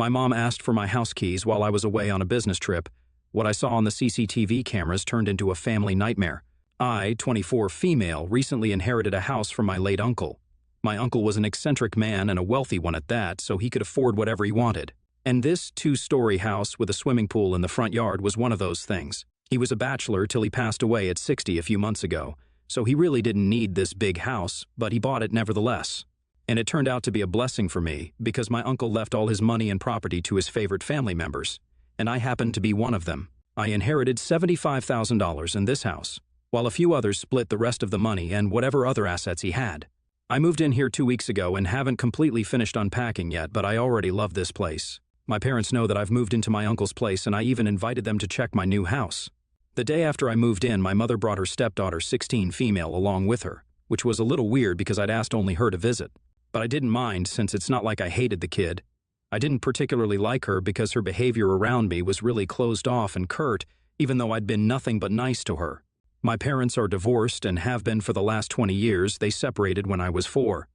My mom asked for my house keys while I was away on a business trip. What I saw on the CCTV cameras turned into a family nightmare. I, 24 female, recently inherited a house from my late uncle. My uncle was an eccentric man and a wealthy one at that, so he could afford whatever he wanted. And this 2-story house with a swimming pool in the front yard was one of those things. He was a bachelor till he passed away at 60 a few months ago, so he really didn't need this big house, but he bought it nevertheless. And it turned out to be a blessing for me because my uncle left all his money and property to his favorite family members, and I happened to be one of them. I inherited $75,000 in this house, while a few others split the rest of the money and whatever other assets he had. I moved in here 2 weeks ago and haven't completely finished unpacking yet, but I already love this place. My parents know that I've moved into my uncle's place, and I even invited them to check my new house. The day after I moved in, my mother brought her stepdaughter, 16 female, along with her, which was a little weird because I'd asked only her to visit. But I didn't mind since it's not like I hated the kid. I didn't particularly like her because her behavior around me was really closed off and curt, even though I'd been nothing but nice to her. My parents are divorced and have been for the last 20 years. They separated when I was 4.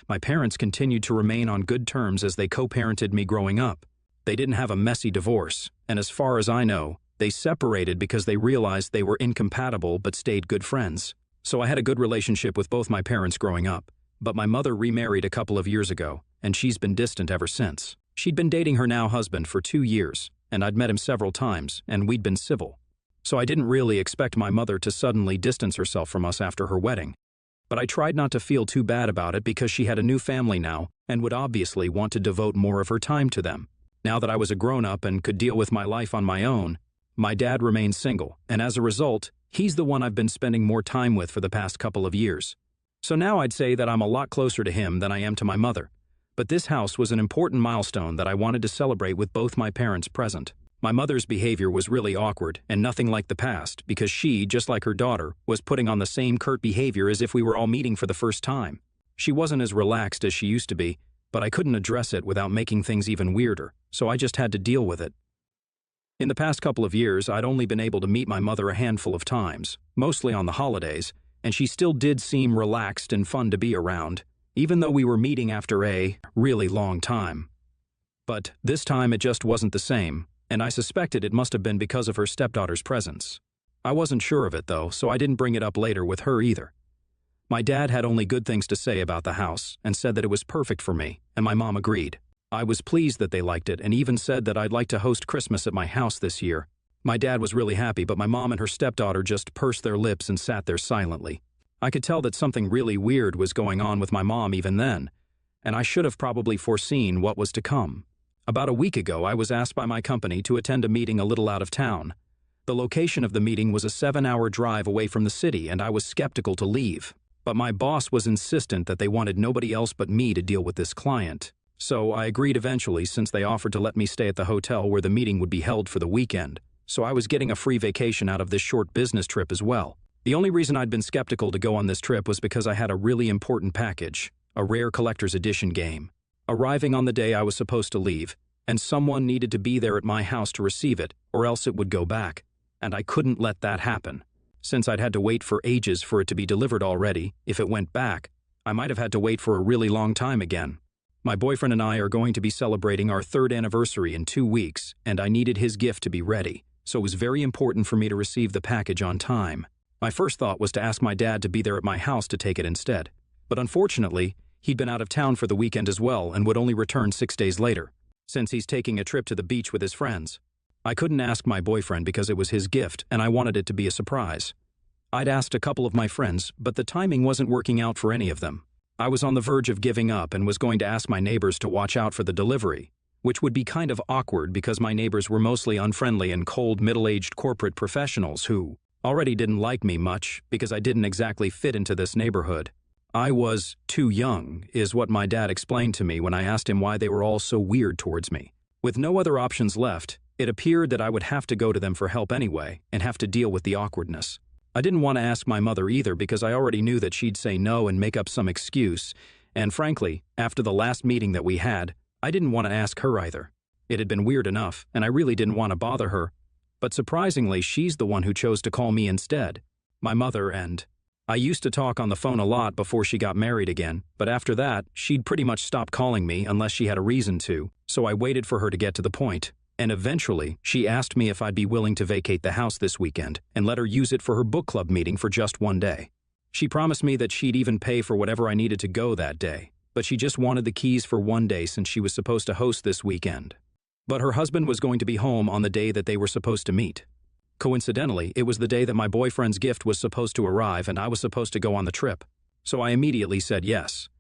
My parents continued to remain on good terms as they co-parented me growing up. They didn't have a messy divorce, and as far as I know, they separated because they realized they were incompatible but stayed good friends. So I had a good relationship with both my parents growing up, but my mother remarried a couple of years ago, and she's been distant ever since. She'd been dating her now husband for 2 years, and I'd met him several times, and we'd been civil. So I didn't really expect my mother to suddenly distance herself from us after her wedding. But I tried not to feel too bad about it because she had a new family now and would obviously want to devote more of her time to them. Now that I was a grown-up and could deal with my life on my own, my dad remains single, and as a result, he's the one I've been spending more time with for the past couple of years. So now I'd say that I'm a lot closer to him than I am to my mother. But this house was an important milestone that I wanted to celebrate with both my parents present. My mother's behavior was really awkward and nothing like the past because she, just like her daughter, was putting on the same curt behavior as if we were all meeting for the first time. She wasn't as relaxed as she used to be, but I couldn't address it without making things even weirder, so I just had to deal with it. In the past couple of years, I'd only been able to meet my mother a handful of times, mostly on the holidays, and she still did seem relaxed and fun to be around, even though we were meeting after a really long time. But this time it just wasn't the same, and I suspected it must have been because of her stepdaughter's presence. I wasn't sure of it though, so I didn't bring it up later with her either. My dad had only good things to say about the house and said that it was perfect for me, and my mom agreed. I was pleased that they liked it and even said that I'd like to host Christmas at my house this year. My dad was really happy, but my mom and her stepdaughter just pursed their lips and sat there silently. I could tell that something really weird was going on with my mom even then, and I should have probably foreseen what was to come. About a week ago, I was asked by my company to attend a meeting a little out of town. The location of the meeting was a 7-hour drive away from the city, and I was skeptical to leave. But my boss was insistent that they wanted nobody else but me to deal with this client. So I agreed eventually since they offered to let me stay at the hotel where the meeting would be held for the weekend. So I was getting a free vacation out of this short business trip as well. The only reason I'd been skeptical to go on this trip was because I had a really important package, a rare collector's edition game, arriving on the day I was supposed to leave, and someone needed to be there at my house to receive it, or else it would go back, and I couldn't let that happen. Since I'd had to wait for ages for it to be delivered already, if it went back, I might have had to wait for a really long time again. My boyfriend and I are going to be celebrating our 3rd anniversary in 2 weeks, and I needed his gift to be ready, so it was very important for me to receive the package on time. My first thought was to ask my dad to be there at my house to take it instead, but unfortunately, he'd been out of town for the weekend as well and would only return 6 days later, since he's taking a trip to the beach with his friends. I couldn't ask my boyfriend because it was his gift and I wanted it to be a surprise. I'd asked a couple of my friends, but the timing wasn't working out for any of them. I was on the verge of giving up and was going to ask my neighbors to watch out for the delivery, which would be kind of awkward because my neighbors were mostly unfriendly and cold middle-aged corporate professionals who already didn't like me much because I didn't exactly fit into this neighborhood. I was too young, is what my dad explained to me when I asked him why they were all so weird towards me. With no other options left, it appeared that I would have to go to them for help anyway and have to deal with the awkwardness. I didn't want to ask my mother either because I already knew that she'd say no and make up some excuse, and frankly, after the last meeting that we had, I didn't want to ask her either. It had been weird enough, and I really didn't want to bother her, but surprisingly, she's the one who chose to call me instead. My mother and I used to talk on the phone a lot before she got married again, but after that, she'd pretty much stop calling me unless she had a reason to, so I waited for her to get to the point. And eventually, she asked me if I'd be willing to vacate the house this weekend and let her use it for her book club meeting for just one day. She promised me that she'd even pay for whatever I needed to go that day, but she just wanted the keys for one day since she was supposed to host this weekend. But her husband was going to be home on the day that they were supposed to meet. Coincidentally, it was the day that my boyfriend's gift was supposed to arrive and I was supposed to go on the trip. So I immediately said yes.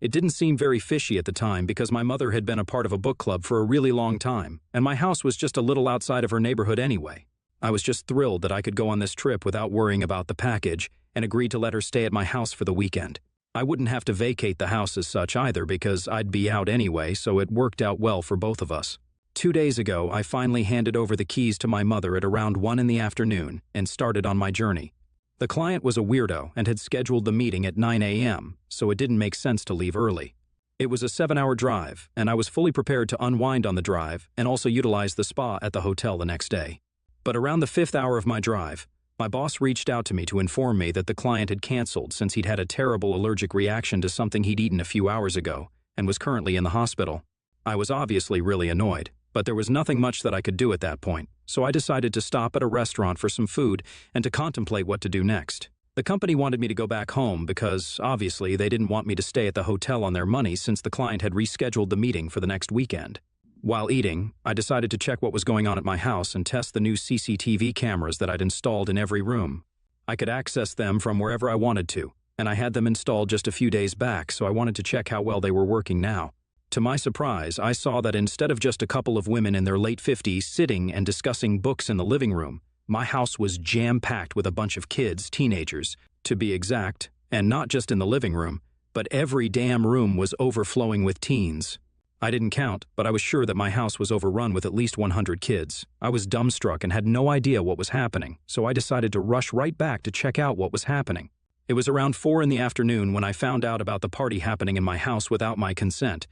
It didn't seem very fishy at the time because my mother had been a part of a book club for a really long time, and my house was just a little outside of her neighborhood anyway. I was just thrilled that I could go on this trip without worrying about the package and agreed to let her stay at my house for the weekend. I wouldn't have to vacate the house as such either because I'd be out anyway, so it worked out well for both of us. 2 days ago, I finally handed over the keys to my mother at around 1 in the afternoon and started on my journey. The client was a weirdo and had scheduled the meeting at 9 a.m., so it didn't make sense to leave early. It was a 7-hour drive, and I was fully prepared to unwind on the drive and also utilize the spa at the hotel the next day. But around the 5th hour of my drive, my boss reached out to me to inform me that the client had canceled since he'd had a terrible allergic reaction to something he'd eaten a few hours ago and was currently in the hospital. I was obviously really annoyed, but there was nothing much that I could do at that point, so I decided to stop at a restaurant for some food and to contemplate what to do next. The company wanted me to go back home because, obviously, they didn't want me to stay at the hotel on their money since the client had rescheduled the meeting for the next weekend. While eating, I decided to check what was going on at my house and test the new CCTV cameras that I'd installed in every room. I could access them from wherever I wanted to, and I had them installed just a few days back, so I wanted to check how well they were working now. To my surprise, I saw that instead of just a couple of women in their late 50s sitting and discussing books in the living room, my house was jam-packed with a bunch of kids, teenagers, to be exact, and not just in the living room, but every damn room was overflowing with teens. I didn't count, but I was sure that my house was overrun with at least 100 kids. I was dumbstruck and had no idea what was happening, so I decided to rush right back to check out what was happening. It was around 4 in the afternoon when I found out about the party happening in my house without my consent,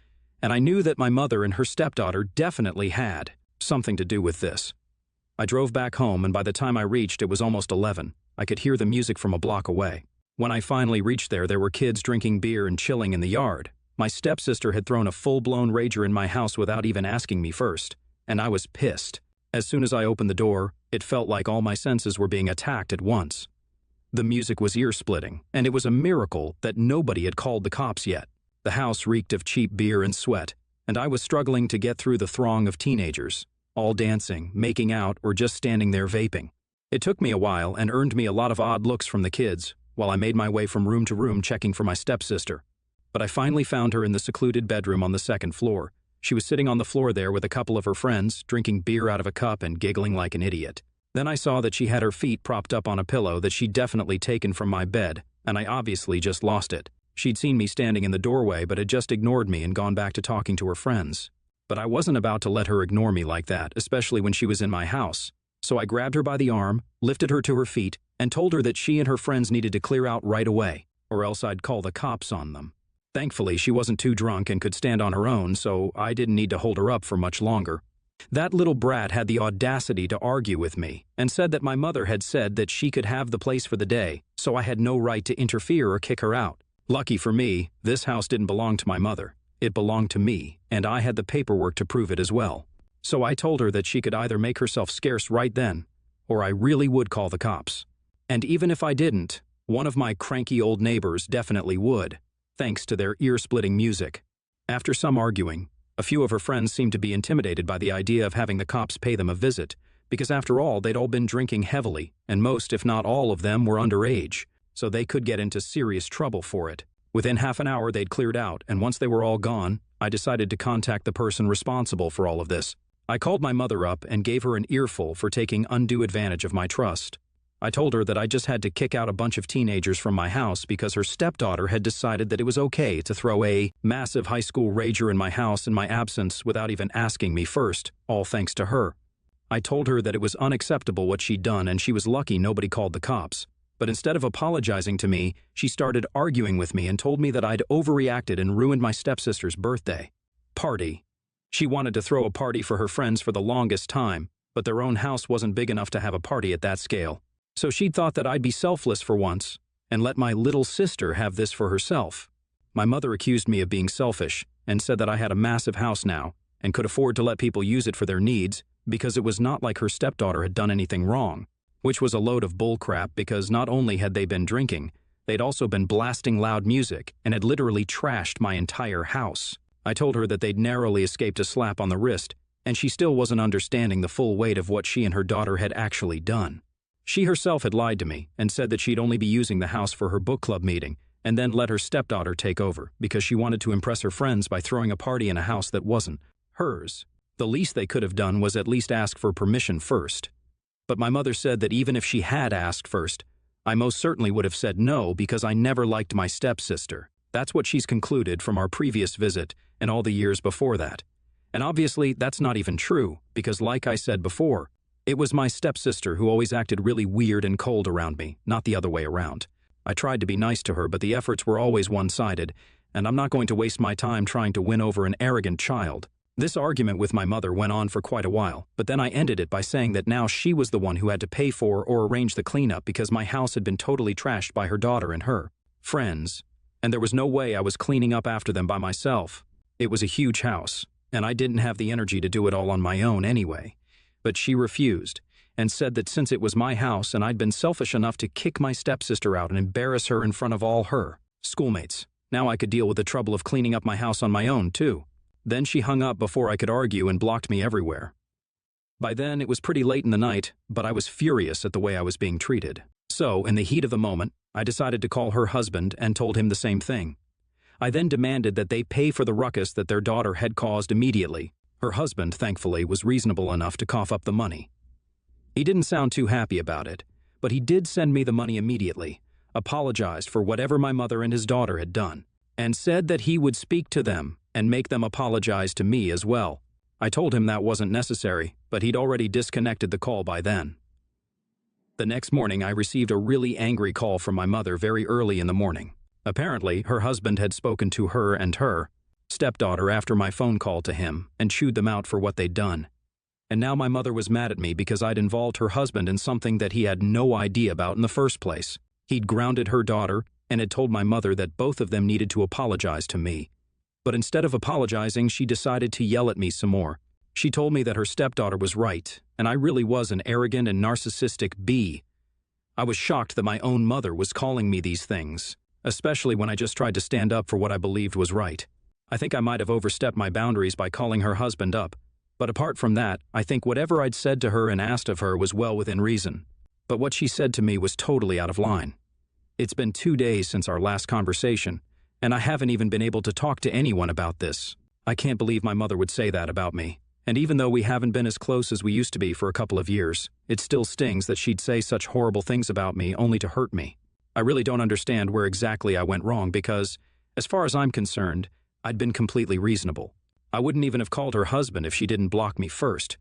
and I knew that my mother and her stepdaughter definitely had something to do with this. I drove back home, and by the time I reached, it was almost 11. I could hear the music from a block away. When I finally reached there were kids drinking beer and chilling in the yard. My stepsister had thrown a full-blown rager in my house without even asking me first, and I was pissed. As soon as I opened the door, it felt like all my senses were being attacked at once. The music was ear-splitting, and it was a miracle that nobody had called the cops yet. The house reeked of cheap beer and sweat, and I was struggling to get through the throng of teenagers, all dancing, making out, or just standing there vaping. It took me a while and earned me a lot of odd looks from the kids, while I made my way from room to room checking for my stepsister. But I finally found her in the secluded bedroom on the 2nd floor. She was sitting on the floor there with a couple of her friends, drinking beer out of a cup and giggling like an idiot. Then I saw that she had her feet propped up on a pillow that she'd definitely taken from my bed, and I obviously just lost it. She'd seen me standing in the doorway but had just ignored me and gone back to talking to her friends. But I wasn't about to let her ignore me like that, especially when she was in my house. So I grabbed her by the arm, lifted her to her feet, and told her that she and her friends needed to clear out right away, or else I'd call the cops on them. Thankfully, she wasn't too drunk and could stand on her own, so I didn't need to hold her up for much longer. That little brat had the audacity to argue with me and said that my mother had said that she could have the place for the day, so I had no right to interfere or kick her out. Lucky for me, this house didn't belong to my mother. It belonged to me, and I had the paperwork to prove it as well. So I told her that she could either make herself scarce right then, or I really would call the cops. And even if I didn't, one of my cranky old neighbors definitely would, thanks to their ear-splitting music. After some arguing, a few of her friends seemed to be intimidated by the idea of having the cops pay them a visit, because after all, they'd all been drinking heavily, and most, if not all of them, were underage, so they could get into serious trouble for it. Within half an hour, they'd cleared out, and once they were all gone, I decided to contact the person responsible for all of this. I called my mother up and gave her an earful for taking undue advantage of my trust. I told her that I just had to kick out a bunch of teenagers from my house because her stepdaughter had decided that it was okay to throw a massive high school rager in my house in my absence without even asking me first, all thanks to her. I told her that it was unacceptable what she'd done and she was lucky nobody called the cops. But instead of apologizing to me, she started arguing with me and told me that I'd overreacted and ruined my stepsister's birthday party. She wanted to throw a party for her friends for the longest time, but their own house wasn't big enough to have a party at that scale. So she'd thought that I'd be selfless for once and let my little sister have this for herself. My mother accused me of being selfish and said that I had a massive house now and could afford to let people use it for their needs because it was not like her stepdaughter had done anything wrong, which was a load of bullcrap because not only had they been drinking, they'd also been blasting loud music and had literally trashed my entire house. I told her that they'd narrowly escaped a slap on the wrist, and she still wasn't understanding the full weight of what she and her daughter had actually done. She herself had lied to me and said that she'd only be using the house for her book club meeting and then let her stepdaughter take over because she wanted to impress her friends by throwing a party in a house that wasn't hers. The least they could have done was at least ask for permission first. But my mother said that even if she had asked first, I most certainly would have said no because I never liked my stepsister. That's what she's concluded from our previous visit and all the years before that. And obviously, that's not even true, because like I said before, it was my stepsister who always acted really weird and cold around me, not the other way around. I tried to be nice to her, but the efforts were always one-sided, and I'm not going to waste my time trying to win over an arrogant child. This argument with my mother went on for quite a while, but then I ended it by saying that now she was the one who had to pay for or arrange the cleanup because my house had been totally trashed by her daughter and her friends, and there was no way I was cleaning up after them by myself. It was a huge house, and I didn't have the energy to do it all on my own anyway. But she refused, and said that since it was my house and I'd been selfish enough to kick my stepsister out and embarrass her in front of all her schoolmates, now I could deal with the trouble of cleaning up my house on my own, too. Then she hung up before I could argue and blocked me everywhere. By then, it was pretty late in the night, but I was furious at the way I was being treated. So, in the heat of the moment, I decided to call her husband and told him the same thing. I then demanded that they pay for the ruckus that their daughter had caused immediately. Her husband, thankfully, was reasonable enough to cough up the money. He didn't sound too happy about it, but he did send me the money immediately, apologized for whatever my mother and his daughter had done, and said that he would speak to them and make them apologize to me as well. I told him that wasn't necessary, but he'd already disconnected the call by then. The next morning, I received a really angry call from my mother very early in the morning. Apparently, her husband had spoken to her and her stepdaughter after my phone call to him and chewed them out for what they'd done. And now my mother was mad at me because I'd involved her husband in something that he had no idea about in the first place. He'd grounded her daughter and had told my mother that both of them needed to apologize to me. But instead of apologizing, she decided to yell at me some more. She told me that her stepdaughter was right, and I really was an arrogant and narcissistic bee. I was shocked that my own mother was calling me these things, especially when I just tried to stand up for what I believed was right. I think I might have overstepped my boundaries by calling her husband up, but apart from that, I think whatever I'd said to her and asked of her was well within reason. But what she said to me was totally out of line. It's been 2 days since our last conversation, and I haven't even been able to talk to anyone about this. I can't believe my mother would say that about me. And even though we haven't been as close as we used to be for a couple of years, it still stings that she'd say such horrible things about me only to hurt me. I really don't understand where exactly I went wrong because, as far as I'm concerned, I'd been completely reasonable. I wouldn't even have called her husband if she didn't block me first.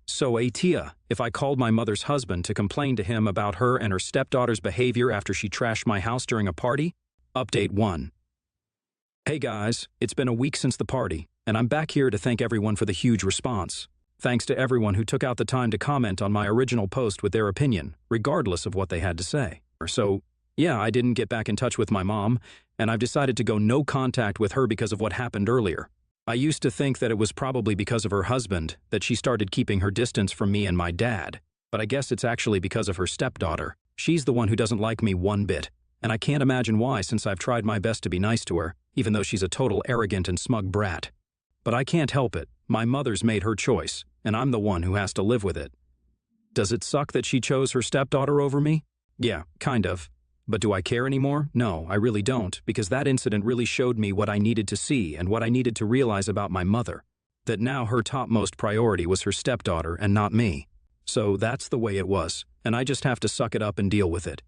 So, Atia, if I called my mother's husband to complain to him about her and her stepdaughter's behavior after she trashed my house during a party? Update 1. Hey guys, it's been a week since the party, and I'm back here to thank everyone for the huge response. Thanks to everyone who took out the time to comment on my original post with their opinion, regardless of what they had to say. So, yeah, I didn't get back in touch with my mom, and I've decided to go no contact with her because of what happened earlier. I used to think that it was probably because of her husband that she started keeping her distance from me and my dad, but I guess it's actually because of her stepdaughter. She's the one who doesn't like me one bit, and I can't imagine why since I've tried my best to be nice to her, even though she's a total arrogant and smug brat. But I can't help it. My mother's made her choice, and I'm the one who has to live with it. Does it suck that she chose her stepdaughter over me? Yeah, kind of. But do I care anymore? No, I really don't, because that incident really showed me what I needed to see and what I needed to realize about my mother. That now her topmost priority was her stepdaughter and not me. So that's the way it was, and I just have to suck it up and deal with it.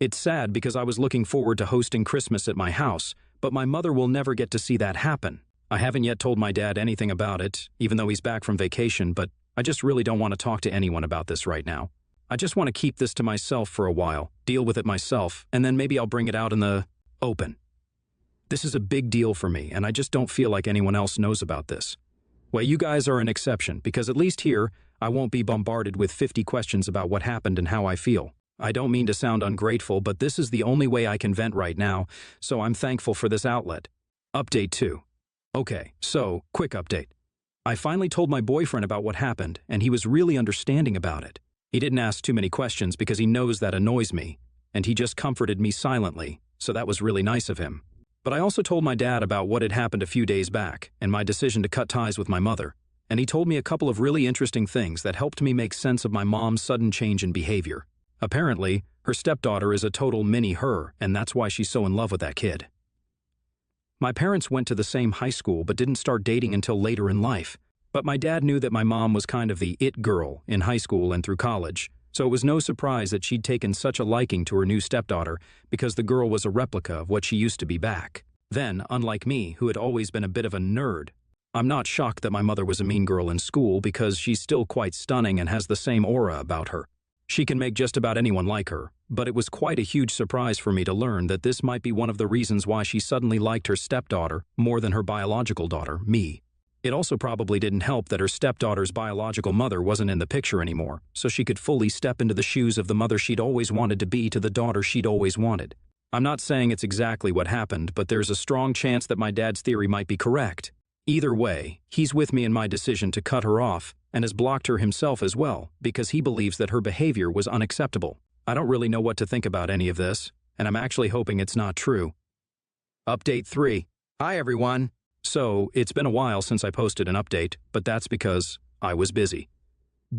It's sad because I was looking forward to hosting Christmas at my house, but my mother will never get to see that happen. I haven't yet told my dad anything about it, even though he's back from vacation, but I just really don't want to talk to anyone about this right now. I just want to keep this to myself for a while, deal with it myself, and then maybe I'll bring it out in the open. This is a big deal for me, and I just don't feel like anyone else knows about this. Well, you guys are an exception, because at least here, I won't be bombarded with 50 questions about what happened and how I feel. I don't mean to sound ungrateful, but this is the only way I can vent right now, so I'm thankful for this outlet. Update 2. Okay, so, quick update. I finally told my boyfriend about what happened, and he was really understanding about it. He didn't ask too many questions because he knows that annoys me, and he just comforted me silently, so that was really nice of him. But I also told my dad about what had happened a few days back, and my decision to cut ties with my mother, and he told me a couple of really interesting things that helped me make sense of my mom's sudden change in behavior. Apparently, her stepdaughter is a total mini-her, and that's why she's so in love with that kid. My parents went to the same high school but didn't start dating until later in life. But my dad knew that my mom was kind of the it girl in high school and through college, so it was no surprise that she'd taken such a liking to her new stepdaughter because the girl was a replica of what she used to be back. Then, unlike me, who had always been a bit of a nerd, I'm not shocked that my mother was a mean girl in school because she's still quite stunning and has the same aura about her. She can make just about anyone like her, but it was quite a huge surprise for me to learn that this might be one of the reasons why she suddenly liked her stepdaughter more than her biological daughter, me. It also probably didn't help that her stepdaughter's biological mother wasn't in the picture anymore, so she could fully step into the shoes of the mother she'd always wanted to be to the daughter she'd always wanted. I'm not saying it's exactly what happened, but there's a strong chance that my dad's theory might be correct. Either way, he's with me in my decision to cut her off, and has blocked her himself as well, because he believes that her behavior was unacceptable. I don't really know what to think about any of this, and I'm actually hoping it's not true. Update 3. Hi everyone. So, it's been a while since I posted an update, but that's because I was busy.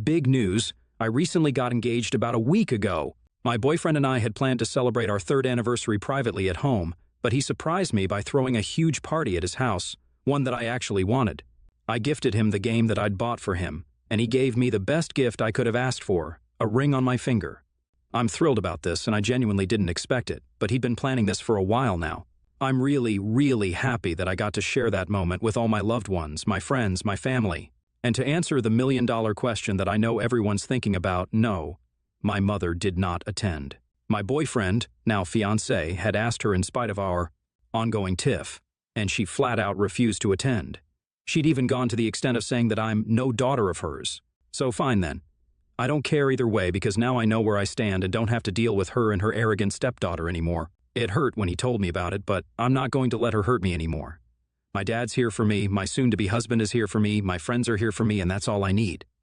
Big news, I recently got engaged about a week ago. My boyfriend and I had planned to celebrate our 3rd anniversary privately at home, but he surprised me by throwing a huge party at his house, one that I actually wanted. I gifted him the game that I'd bought for him, and he gave me the best gift I could have asked for, a ring on my finger. I'm thrilled about this, and I genuinely didn't expect it, but he'd been planning this for a while now. I'm really, really happy that I got to share that moment with all my loved ones, my friends, my family. And to answer the million-dollar question that I know everyone's thinking about, no, my mother did not attend. My boyfriend, now fiancé, had asked her in spite of our ongoing tiff, and she flat out refused to attend. She'd even gone to the extent of saying that I'm no daughter of hers. So fine then. I don't care either way because now I know where I stand and don't have to deal with her and her arrogant stepdaughter anymore. It hurt when he told me about it, but I'm not going to let her hurt me anymore. My dad's here for me, my soon-to-be husband is here for me, my friends are here for me, and that's all I need.